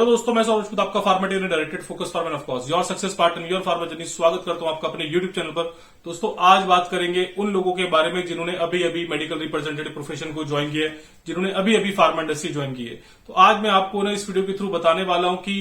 Hello दोस्तों, मैं सौरभ आपका formative directed focus farmer of course your success part in your farmer journey. स्वागत करता हूं आपका अपने यूट्यूब चैनल पर। दोस्तों, आज बात करेंगे उन लोगों के बारे में जिन्होंने अभी अभी मेडिकल रिप्रेजेंटेटिव प्रोफेशन को ज्वाइन किया है, जिन्होंने अभी अभी फार्मा इंडस्ट्री ज्वाइन की है। तो आज मैं आपको ना इस वीडियो के थ्रू बताने वाला हूं कि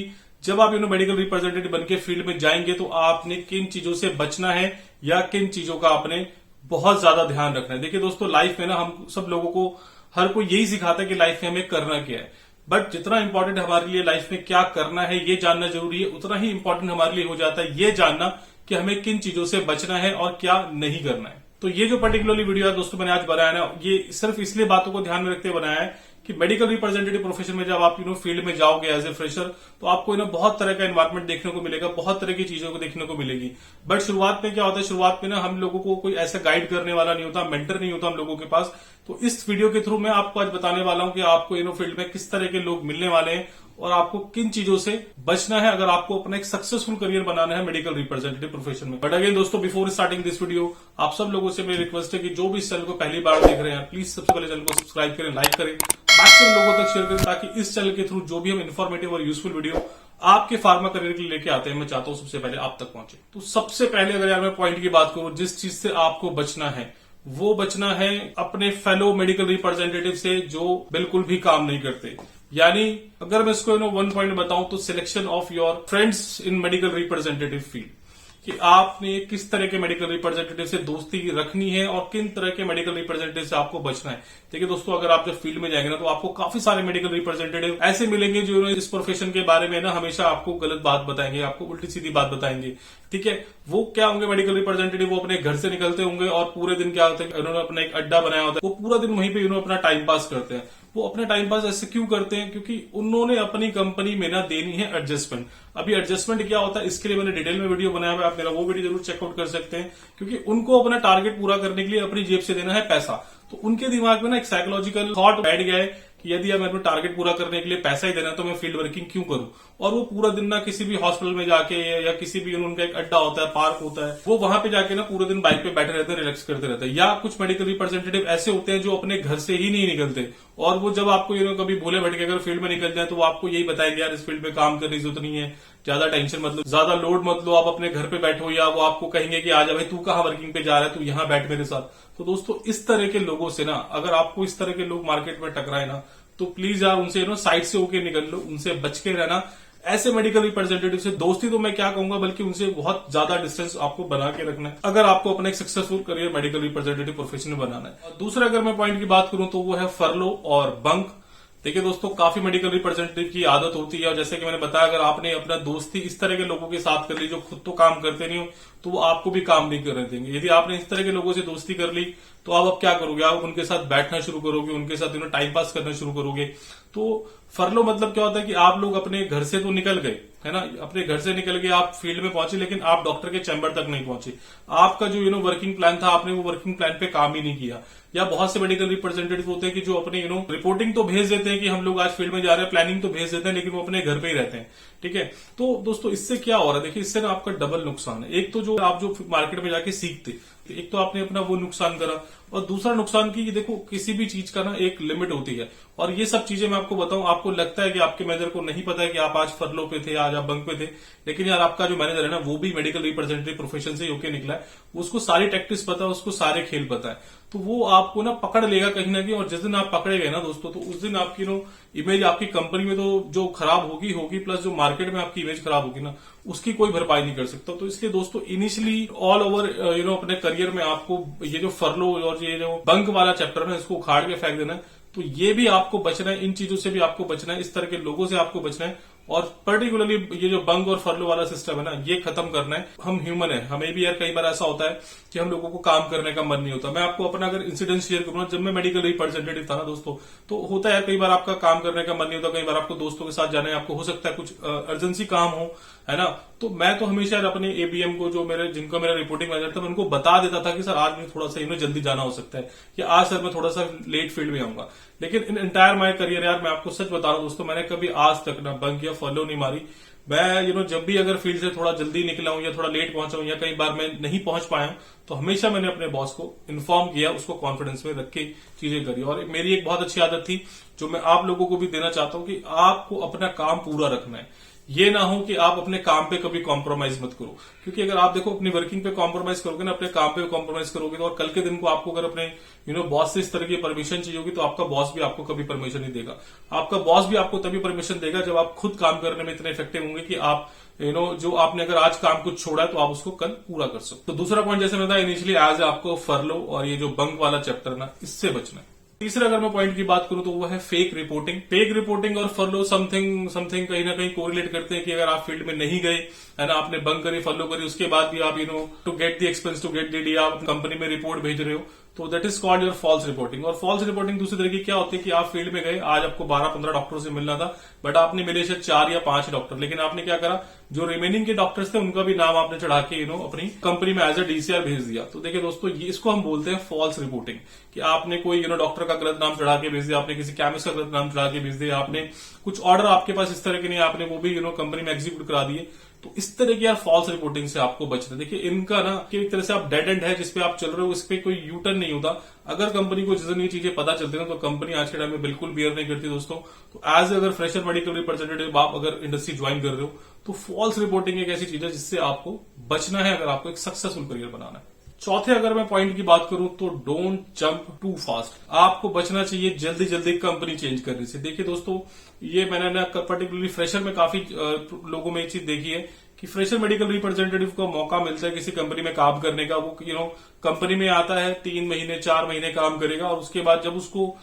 जब आप मेडिकल रिप्रेजेंटेटिव बनकर फील्ड में जाएंगे तो आपने किन चीजों से बचना है या किन चीजों का आपने बहुत ज्यादा ध्यान रखना है। देखिए दोस्तों, लाइफ में ना हम सब लोगों को हर कोई यही सिखाता है कि लाइफ में हमें करना क्या है, बट जितना इंपॉर्टेंट हमारे लिए लाइफ में क्या करना है ये जानना जरूरी है, उतना ही इंपॉर्टेंट हमारे लिए हो जाता है ये जानना कि हमें किन चीजों से बचना है और क्या नहीं करना है। तो ये जो पर्टिकुलरली वीडियो है दोस्तों मैंने आज बनाया ना, ये सिर्फ इसलिए बातों को ध्यान में रखते बनाया है कि मेडिकल रिप्रेजेंटेटिव प्रोफेशन में जब आप फील्ड में जाओगे एज ए फ्रेशर, तो आपको बहुत तरह का एनवायरमेंट देखने को मिलेगा, बहुत तरह की चीजों को देखने को मिलेगी। बट शुरुआत में क्या होता है, शुरुआत में ना हम लोगों को कोई ऐसा गाइड करने वाला नहीं होता, मेंटर नहीं होता हम लोगों के पास। तो इस वीडियो के थ्रू मैं आपको आज बताने वाला हूं कि आपको फील्ड में किस तरह के लोग मिलने वाले हैं और आपको किन चीजों से बचना है अगर आपको अपना एक सक्सेसफुल करियर बनाना है मेडिकल रिप्रेजेंटेटिव प्रोफेशन में। बट अगेन दोस्तों, बिफोर स्टार्टिंग दिस वीडियो, आप सब लोगों से मेरी रिक्वेस्ट है कि जो भी इस चैनल को पहली बार देख रहे हैं, प्लीज सबसे पहले चैनल को सब्सक्राइब करें, लाइक करें, मैक्सिमम लोगों तक शेयर करें, ताकि इस चैनल के थ्रू जो भी हम इन्फॉर्मेटिव और यूजफुल वीडियो आपके फार्मा करियर के लिए लेके आते हैं, मैं चाहता हूं सबसे पहले आप तक पहुंचे। तो सबसे पहले अगर यार मैं पॉइंट की बात करूं, जिस चीज से आपको बचना है वो बचना है अपने फेलो मेडिकल रिप्रेजेंटेटिव से जो बिल्कुल भी काम नहीं करते। यानी अगर मैं इसको वन पॉइंट बताऊं तो selection of your friends in medical representative field, कि आपने किस तरह के मेडिकल रिप्रेजेंटेटिव से दोस्ती रखनी है और किन तरह के मेडिकल रिप्रेजेंटेटिव से आपको बचना है। देखिए दोस्तों, अगर आप जब फील्ड में जाएंगे ना तो आपको काफी सारे मेडिकल रिप्रेजेंटेटिव ऐसे मिलेंगे जो इस प्रोफेशन के बारे में ना हमेशा आपको गलत बात बताएंगे, आपको उल्टी सीधी बात बताएंगे। ठीक है, वो क्या होंगे मेडिकल रिप्रेजेंटेटिव, वो अपने घर से निकलते होंगे और पूरे दिन क्या होता है, उन्होंने अपना एक अड्डा बनाया होता है, वो पूरा दिन वहीं पे अपना टाइम पास करते हैं। वो अपना टाइम पास ऐसे क्यों करते हैं? क्योंकि उन्होंने अपनी कंपनी में ना देनी है एडजस्टमेंट। अभी एडजस्टमेंट क्या होता है इसके लिए मैंने डिटेल में वीडियो बनाया हुआ है, आप मेरा वो वीडियो जरूर चेकआउट कर सकते हैं। क्योंकि उनको अपना टारगेट पूरा करने के लिए अपनी जेब से देना है पैसा। तो उनके दिमाग में ना एक साइकोलॉजिकल थॉट बैठ गया है कि यदि मैं अपना टारगेट पूरा करने के लिए पैसा ही देना है तो मैं फील्ड वर्किंग क्यों करूं। और वो पूरा दिन ना किसी भी हॉस्पिटल में जाके या किसी भी उनका एक अड्डा होता है, पार्क होता है, वो वहां पे जाके ना पूरे दिन बाइक पे बैठे रहते हैं, रिलैक्स करते रहते हैं। या कुछ मेडिकल रिप्रेजेंटेटिव ऐसे होते हैं जो अपने घर से ही नहीं निकलते और वो जब आपको कभी भूले भटके अगर फील्ड में निकल जाए तो वो आपको यही बताएंगे यार इस फील्ड में काम करने की जरूरत नहीं है, ज्यादा टेंशन मत लो, ज्यादा लोड मत लो, आप अपने घर पे बैठो। या वो आपको कहेंगे कि आजा भाई तू कहां वर्किंग पे जा रहा है, तू यहां बैठ मेरे साथ। तो दोस्तों, इस तरह के लोगों से ना अगर आपको इस तरह के लोग मार्केट में टकराए ना तो प्लीज यार उनसे साइड से होके निकल लो, उनसे बच के रहना। ऐसे मेडिकल रिप्रेजेंटेटिव से दोस्ती तो मैं क्या कहूंगा, बल्कि उनसे बहुत ज्यादा डिस्टेंस आपको बना के रखना है अगर आपको अपना एक successful career medical representative profession में बनाना है। और दूसरा अगर मैं पॉइंट की बात करूं तो वो है फर्लो और बंक। देखिए दोस्तों, काफी मेडिकल रिप्रेजेंटेटिव की आदत होती है और जैसे कि मैंने बताया, अगर आपने अपना दोस्ती इस तरह के लोगों के साथ कर ली जो खुद तो काम करते नहीं हो तो वो आपको भी काम नहीं करने देंगे। यदि आपने इस तरह के लोगों से दोस्ती कर ली तो आप अब क्या करोगे, आप उनके साथ बैठना शुरू करोगे, उनके साथ टाइम पास करना शुरू करोगे। तो फर्लो मतलब क्या होता है कि आप लोग अपने घर से तो निकल गए, है ना, अपने घर से निकल गए, आप फील्ड में पहुंचे, लेकिन आप डॉक्टर के चैम्बर तक नहीं पहुंचे। आपका जो वर्किंग प्लान था, आपने वो वर्किंग प्लान पे काम ही नहीं किया। या बहुत से मेडिकल रिप्रेजेंटेटिव होते हैं कि जो अपने रिपोर्टिंग तो भेज देते हैं कि हम लोग आज फील्ड में जा रहे हैं, प्लानिंग तो भेज देते हैं, लेकिन वो अपने घर पे ही रहते हैं। ठीक है, तो दोस्तों इससे क्या हो रहा है, देखिए इससे ना आपका डबल नुकसान है। एक तो जो आप जो मार्केट में जाके सीखते, एक तो आपने अपना वो नुकसान करा, और दूसरा नुकसान की देखो किसी भी चीज का ना एक लिमिट होती है। और ये सब चीजें मैं आपको बताऊं, आपको लगता है कि आपके मैनेजर को नहीं पता है कि आप आज फर्लो पे थे, आज आप बंक पे थे, लेकिन यार आपका जो मैनेजर है ना वो भी मेडिकल रिप्रेजेंटेटिव प्रोफेशन से होके निकला है, उसको सारी टैक्टिक्स पता है, उसको सारे खेल पता है। तो वो आपको ना पकड़ लेगा कहीं ना कहीं, और जिस दिन आप पकड़े गए ना दोस्तों, तो उस दिन आपकी इमेज आपकी कंपनी में तो जो खराब होगी, प्लस जो मार्केट में आपकी इमेज खराब होगी ना, उसकी कोई भरपाई नहीं कर सकता। तो इसलिए दोस्तों, इनिशियली ऑल ओवर अपने करियर में आपको ये जो फर्लो और ये जो बंक वाला चैप्टर है इसको उखाड़ के फेंक देना है। तो ये भी आपको बचना है, इन चीजों से भी आपको बचना है, इस तरह के लोगों से आपको बचना है। और पर्टिकुलरली ये जो बंक और फर्लो वाला सिस्टम है ना, ये खत्म करना है। हम ह्यूमन है, हमें भी यार कई बार ऐसा होता है कि हम लोगों को काम करने का मन नहीं होता। मैं आपको अपना अगर इंसिडेंट शेयर करूँ, जब मैं मेडिकल रिप्रेजेंटेटिव था ना दोस्तों, तो होता है कई बार आपका काम करने का मन नहीं होता, कई बार आपको दोस्तों के साथ जाना है, आपको हो सकता है कुछ अर्जेंसी काम हो, है ना। तो मैं तो हमेशा अपने एबीएम को, जो जिनको मेरा रिपोर्टिंग मैनेजर था, मैं उनको बता देता था कि सर आज मुझे थोड़ा सा जल्दी जाना हो सकता है, या आज सर मैं थोड़ा सा लेट फील्ड में आऊंगा। लेकिन इन एंटायर माई करियर यार, मैं आपको सच बता रहा हूं दोस्तों, मैंने कभी आज तक ना बंक या फॉलो नहीं मारी। मैं जब भी अगर फील्ड से थोड़ा जल्दी निकला हूं या थोड़ा लेट पहुंचा हूं या कई बार मैं नहीं पहुंच पाया हूं, तो हमेशा मैंने अपने बॉस को इन्फॉर्म किया, उसको कॉन्फिडेंस में रख के चीजें करी। और मेरी एक बहुत अच्छी आदत थी जो मैं आप लोगों को भी देना चाहता हूं कि आपको अपना काम पूरा रखना है। ये ना हो कि आप अपने काम पे कभी कॉम्प्रोमाइज मत करो, क्योंकि अगर आप देखो अपनी वर्किंग पे कॉम्प्रोमाइज करोगे ना, अपने काम पे कॉम्प्रोमाइज करोगे तो और कल के दिन को आपको अगर अपने बॉस से इस तरह की परमिशन चाहिए होगी तो आपका बॉस भी आपको कभी परमिशन नहीं देगा। आपका बॉस भी आपको तभी परमिशन देगा जब आप खुद काम करने में इतने इफेक्टिव होंगे कि आप जो आपने अगर आज काम कुछ छोड़ा है तो आप उसको कल पूरा कर सको। तो दूसरा पॉइंट जैसे मैं था इनिशियली एज आपको फरलो और ये जो बंक वाला चैप्टर ना, इससे बचना है। तीसरा अगर मैं पॉइंट की बात करूं तो वो है फेक रिपोर्टिंग। फेक रिपोर्टिंग और फॉलो समथिंग कहीं ना कहीं कोरिलेट करते हैं कि अगर आप फील्ड में नहीं गए है ना, आपने बंक करी, फॉलो करी, उसके बाद भी आप to get the expense to get the D आप कंपनी में रिपोर्ट भेज रहे हो, तो that is called your false reporting. और फॉल्स रिपोर्टिंग दूसरी तरह की क्या होती है कि आप फील्ड में गए, आज आपको 12-15 डॉक्टरों से मिलना था, बट आपने मिले शायद 4 या 5 डॉक्टर, लेकिन आपने क्या करा, जो रिमेनिंग के डॉक्टर्स थे उनका भी नाम आपने चढ़ा के अपनी कंपनी में एज अ डीसीआर भेज दिया। तो देखिए दोस्तों, ये इसको हम बोलते हैं फॉल्स रिपोर्टिंग, कि आपने कोई डॉक्टर का गलत नाम चढ़ा के भेज दिया, आपने किसी केमिस्ट का गलत नाम चढ़ा के भेज दिया, आपने कुछ ऑर्डर आपके पास इस तरह के नहीं, आपने वो भी कंपनी में एग्जीक्यूट करा दिए। तो इस तरह की यार फॉल्स रिपोर्टिंग से आपको बचना। देखिए इनका ना कि एक तरह से आप डेड एंड है जिसपे आप चल रहे हो, इस पे कोई यू टर्न नहीं होता। अगर कंपनी को जितनी चीजें पता चलती है ना, तो कंपनी आज के टाइम में बिल्कुल बियर नहीं करती दोस्तों। तो एज अगर फ्रेशर मेडिकल रिप्रेजेंटेटिव आप अगर इंडस्ट्री ज्वाइन कर रहे हो, तो फॉल्स रिपोर्टिंग एक ऐसी चीज है जिससे आपको बचना है अगर आपको एक सक्सेसफुल करियर बनाना है। चौथे अगर मैं पॉइंट की बात करूं तो डोंट जंप टू फास्ट। आपको बचना चाहिए जल्दी जल्दी कंपनी चेंज करने से। देखिए दोस्तों, ये मैंने ना पर्टिकुलरली फ्रेशर में काफी लोगों में एक चीज देखी है कि फ्रेशर मेडिकल रिप्रेजेंटेटिव को मौका मिलता है किसी कंपनी में काम करने का। वो कंपनी में आता है, 3 महीने 4 महीने काम करेगा, और उसके बाद जब उसको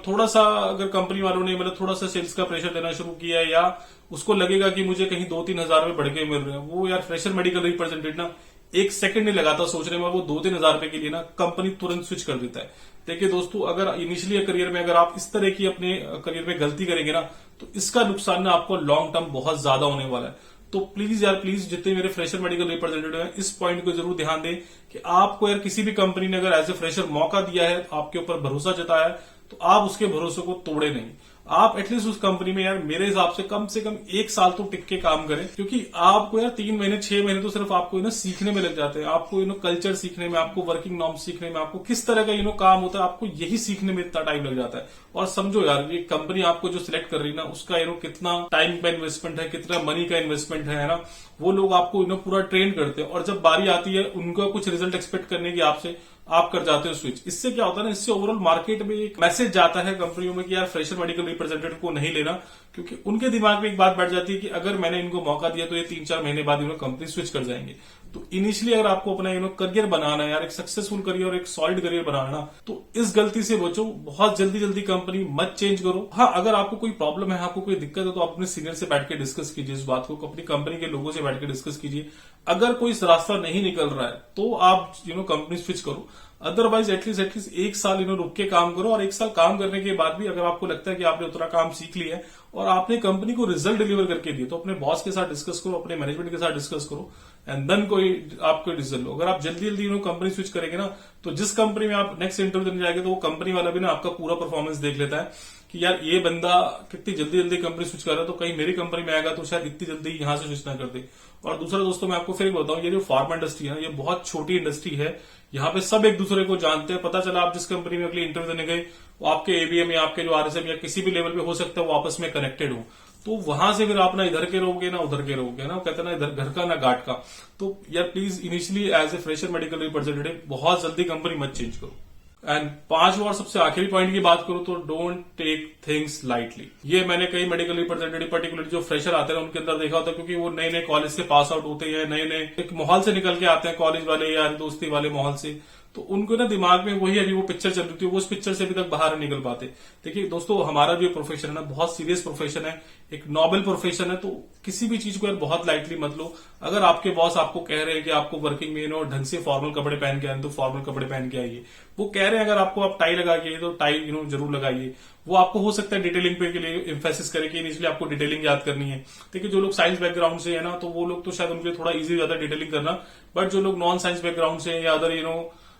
थोड़ा सा अगर कंपनी वालों ने मतलब थोड़ा सा सेल्स का प्रेशर देना शुरू किया, या उसको लगेगा कि मुझे कहीं 2-3 हजार रुपए बढ़ के मिल रहे हैं, वो यार फ्रेशर मेडिकल रिप्रेजेंटेटिव ना 1 सेकंड नहीं लगाता सोचने में, वो 2-3 हजार रुपए के लिए ना कंपनी तुरंत स्विच कर देता है। देखिए दोस्तों, अगर इनिशियली करियर में अगर आप इस तरह की अपने करियर में गलती करेंगे ना, तो इसका नुकसान ना आपको लॉन्ग टर्म बहुत ज्यादा होने वाला है। तो प्लीज यार प्लीज, जितने मेरे फ्रेशर मेडिकल रिप्रेजेंटेटिव हैं, इस पॉइंट को जरूर ध्यान दें कि आपको यार किसी भी कंपनी ने अगर एज ए फ्रेशर मौका दिया है, आपके ऊपर भरोसा जताया है, तो आप उसके भरोसे को तोड़े नहीं। आप एटलीस्ट उस कंपनी में यार मेरे हिसाब से कम 1 साल तो टिक के काम करें, क्योंकि आपको यार 3 महीने 6 महीने तो सिर्फ आपको सीखने में लग जाते हैं। आपको कल्चर सीखने में, आपको वर्किंग नॉर्म्स सीखने में, आपको किस तरह का काम होता है, आपको यही सीखने में इतना टाइम लग जाता है। और समझो यार, ये कंपनी आपको जो सिलेक्ट कर रही है ना, उसका कितना टाइम का इन्वेस्टमेंट है, कितना मनी का इन्वेस्टमेंट है ना। वो लोग आपको पूरा ट्रेन करते हैं, और जब बारी आती है उनका कुछ रिजल्ट एक्सपेक्ट करने की आपसे, आप कर जाते हो स्विच। इससे क्या होता है ना, इससे ओवरऑल मार्केट में एक मैसेज जाता है कंपनियों में कि यार फ्रेशर मेडिकल रिप्रेजेंटेटिव को नहीं लेना, क्योंकि उनके दिमाग में एक बात बैठ जाती है कि अगर मैंने इनको मौका दिया तो ये 3-4 महीने बाद कंपनी स्विच कर जाएंगे। तो इनिशियली अगर आपको अपना करियर बनाना है यार, एक सक्सेसफुल करियर और एक सॉलिड करियर बनाना, तो इस गलती से बचो। बहुत जल्दी कंपनी मत चेंज करो। हाँ, अगर आपको कोई प्रॉब्लम है, आपको कोई दिक्कत है, तो आप अपने सीनियर से बैठ के डिस्कस कीजिए इस बात को, अपनी कंपनी के लोगों से बैठ के डिस्कस कीजिए। अगर कोई रास्ता नहीं निकल रहा है तो आप कंपनी स्विच करो। अदरवाइज एटलीस्ट 1 साल रुक के काम करो, और 1 साल काम करने के बाद भी अगर आपको लगता है कि आपने उतना काम सीख लिया है और आपने कंपनी को रिजल्ट डिलीवर करके दिए, तो अपने बॉस के साथ डिस्कस करो, अपने मैनेजमेंट के साथ डिस्कस करो, एंड देन आपको डिसीजन लो। अगर आप जल्दी कंपनी स्विच करेंगे ना, तो जिस कंपनी में आप नेक्स्ट इंटरव्यू देने जाएंगे, तो वो कंपनी वाला भी ना आपका पूरा परफॉर्मेंस देख लेता है कि यार ये बंदा कितनी जल्दी कंपनी स्विच कर रहा है, तो कहीं मेरी कंपनी में आएगा तो शायद इतनी जल्दी यहां से स्विच ना कर दे। और दूसरा दोस्तों, मैं आपको फिर एक बताऊं, ये जो फार्मा इंडस्ट्री है ना, ये बहुत छोटी इंडस्ट्री है। यहाँ पे सब एक दूसरे को जानते हैं। पता चला आप जिस कंपनी में अगली इंटरव्यू देने गए, वो आपके एबीएम या आपके जो आरएसएम या किसी भी लेवल पे हो सकता है वो आपस में कनेक्टेड हो, तो वहां से फिर आप ना इधर के रहोगे ना उधर के रहोगे ना, कहते ना इधर घर का ना घाट का। तो यार please initially as a fresher medical representative बहुत जल्दी कंपनी मत चेंज करो। एंड 5वां और सबसे आखिरी पॉइंट की बात करूं तो डोंट टेक थिंग्स लाइटली। ये मैंने कई मेडिकल रिप्रेजेंटेटिव पर्टिकुलरली जो फ्रेशर आते हैं उनके अंदर देखा होता है, क्योंकि वो नए कॉलेज से पास आउट होते हैं, नए एक माहौल से निकल के आते हैं, कॉलेज वाले या दोस्ती वाले माहौल से। तो उनको ना दिमाग में वही अभी वो पिक्चर चल रही थी, वो उस पिक्चर से अभी तक बाहर नहीं निकल पाते। देखिए दोस्तों, हमारा जो प्रोफेशन है ना, बहुत सीरियस प्रोफेशन है, एक नोबल प्रोफेशन है। तो किसी भी चीज को यार बहुत लाइटली मत लो। अगर आपके बॉस आपको कह रहे हैं कि आपको वर्किंग में ढंग से फॉर्मल कपड़े पहन के आए, तो फॉर्मल कपड़े पहन के आइए। वो कह रहे हैं अगर आपको आप टाई लगा के तो टाई जरूर लगाइए। वो आपको हो सकता है डिटेलिंग पे के लिए इम्फेसिस करे कि इनिशियली आपको डिटेलिंग याद करनी है। देखिए जो लोग साइंस बैकग्राउंड से है ना, तो वो लोग तो शायद उनके लिए थोड़ा इजी हो जाता है डिटेलिंग करना, बट जो लोग नॉन साइंस बैकग्राउंड से या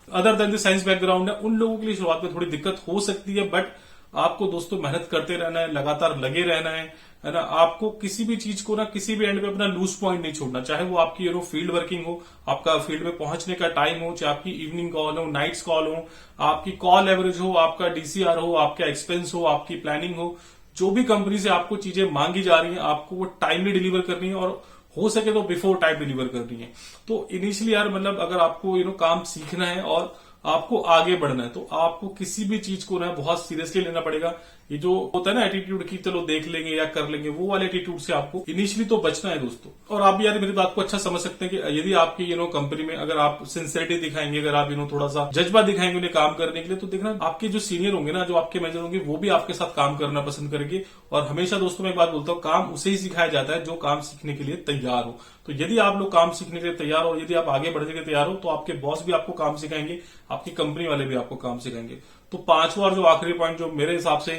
other than the science background है, उन लोगों के लिए शुरुआत में थोड़ी दिक्कत हो सकती है। बट आपको दोस्तों मेहनत करते रहना है, लगातार लगे रहना है ना। आपको किसी भी चीज को ना किसी भी एंड पे अपना लूज पॉइंट नहीं छोड़ना, चाहे वो आपकी फील्ड वर्किंग हो, आपका फील्ड में पहुंचने का टाइम हो, चाहे आपकी इवनिंग कॉल हो, नाइट्स कॉल हो, आपकी कॉल एवरेज हो, आपका डीसीआर हो, आपका एक्सपेंस हो, आपकी प्लानिंग हो, जो भी कंपनी से आपको चीजें मांगी जा रही हैं आपको वो टाइमली डिलीवर करनी है और हो सके तो बिफोर टाइम डिलीवर करनी है। तो इनिशियली यार मतलब अगर आपको काम सीखना है और आपको आगे बढ़ना है तो आपको किसी भी चीज को ना बहुत सीरियसली लेना पड़ेगा। ये जो होता है ना एटीट्यूड की चलो देख लेंगे या कर लेंगे, वो वाले एटीट्यूड से आपको इनिशियली तो बचना है दोस्तों। और आप भी यार मेरी बात को अच्छा समझ सकते हैं कि यदि आपकी कंपनी में अगर आप सिंसियरिटी दिखाएंगे, अगर आप थोड़ा सा जज्बा दिखाएंगे उन्हें काम करने के लिए, तो देखना आपके जो सीनियर होंगे ना, जो आपके मैनेजर होंगे, वो भी आपके साथ काम करना पसंद करेंगे। और हमेशा दोस्तों मैं एक बात बोलता हूँ, काम उसे ही सिखाया जाता है जो काम सीखने के लिए तैयार हो। तो यदि आप लोग काम सीखने के लिए तैयार हो, यदि आप आगे बढ़ने के लिए तैयार हो, तो आपके बॉस भी आपको काम सिखाएंगे, आपकी कंपनी वाले भी आपको काम सिखाएंगे। तो पांचवा और जो आखिरी पॉइंट जो मेरे हिसाब से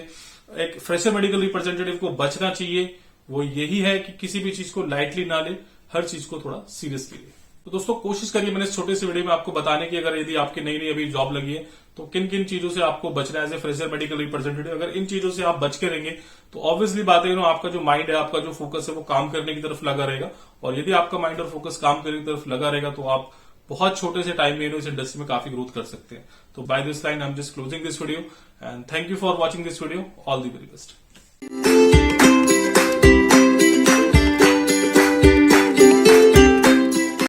एक फ्रेशर मेडिकल रिप्रेजेंटेटिव को बचना चाहिए, वो यही है कि किसी भी चीज को लाइटली ना ले, हर चीज को थोड़ा सीरियसली ले। तो दोस्तों कोशिश करिए मैंने इस छोटे से वीडियो में आपको बताने की, अगर यदि आपकी नई नई अभी जॉब लगी है तो किन किन चीजों से आपको बचना है as a fresher medical representative. अगर इन चीजों से आप बच के रहेंगे तो ऑब्वियसली बात है आपका जो माइंड है, आपका जो फोकस है वो काम करने की तरफ लगा रहेगा। और यदि आपका माइंड और फोकस काम करने की तरफ लगा रहेगा तो आप बहुत छोटे से टाइम में इस इंडस्ट्री में काफी ग्रोथ कर सकते हैं। तो bye this line I am just closing this video and thank you for watching this video. All the very best.